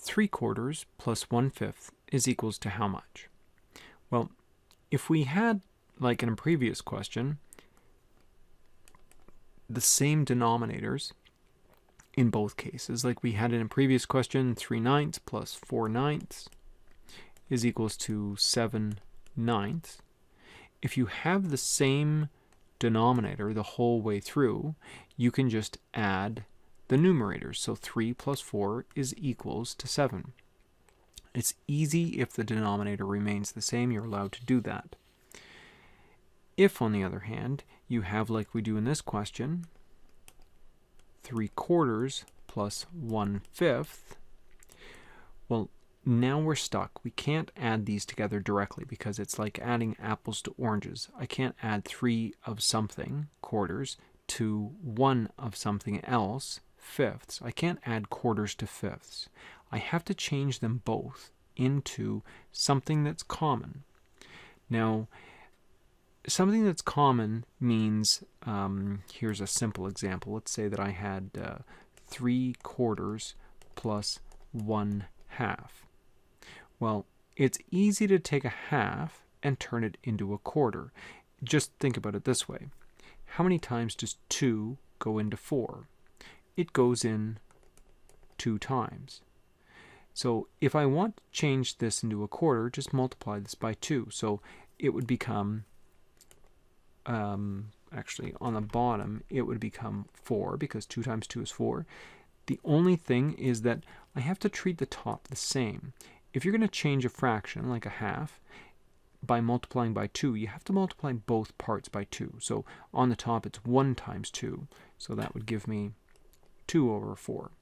3/4 plus 1/5 is equals to how much? Well, if we had, like in a previous question, the same denominators in both cases, like we had in a previous question, 3/9 plus 4/9 is equals to 7/9. If you have the same denominator the whole way through, you can just add the numerators. So 3 plus 4 is equals to 7. It's easy if the denominator remains the same, you're allowed to do that. If, on the other hand, you have, like we do in this question, 3/4 plus 1/5, well, now we're stuck. We can't add these together directly because it's like adding apples to oranges. I can't add 3 of something, quarters, to 1 of something else, fifths. I can't add quarters to fifths. I have to change them both into something that's common. Now, something that's common means, here's a simple example. Let's say that I had 3/4 plus 1/2. Well, it's easy to take a half and turn it into a quarter. Just think about it this way. How many times does 2 go into 4? It goes in 2 times. So if I want to change this into a quarter, just multiply this by 2. So it would become, actually on the bottom, it would become 4 because 2 times 2 is 4. The only thing is that I have to treat the top the same. If you're going to change a fraction, like a half, by multiplying by 2, you have to multiply both parts by 2. So on the top, it's 1 times 2. So that would give me 2/4.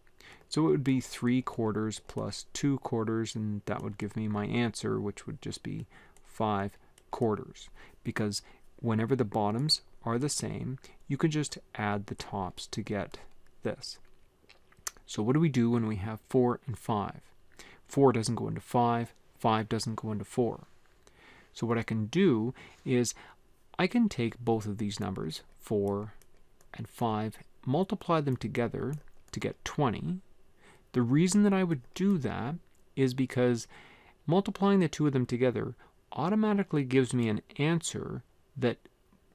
So it would be 3/4 plus 2/4, and that would give me my answer, which would just be 5/4. Because whenever the bottoms are the same, you can just add the tops to get this. So what do we do when we have 4 and 5? 4 doesn't go into 5, 5 doesn't go into 4. So what I can do is I can take both of these numbers, 4 and 5, multiply them together to get 20. The reason that I would do that is because multiplying the two of them together automatically gives me an answer that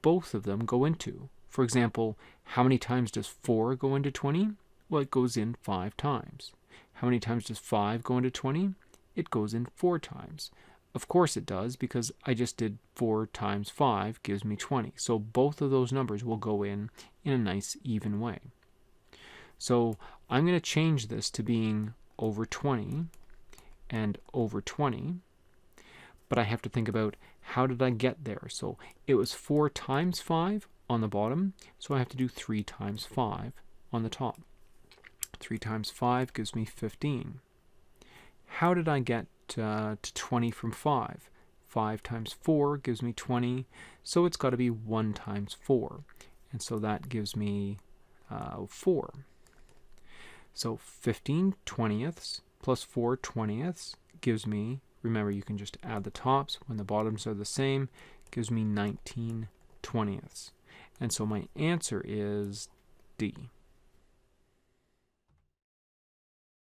both of them go into. For example, how many times does 4 go into 20? Well, it goes in 5 times. How many times does 5 go into 20? It goes in 4 times. Of course it does, because I just did 4 times 5 gives me 20. So both of those numbers will go in a nice even way. So I'm going to change this to being over 20 and over 20. But I have to think about, how did I get there? So it was 4 times 5 on the bottom, so I have to do 3 times 5 on the top. 3 times 5 gives me 15. How did I get to 20 from 5? 5 times 4 gives me 20, so it's got to be 1 times 4. And so that gives me 4. So 15 twentieths plus 4 twentieths gives me, remember you can just add the tops when the bottoms are the same, gives me 19 twentieths. And so my answer is D.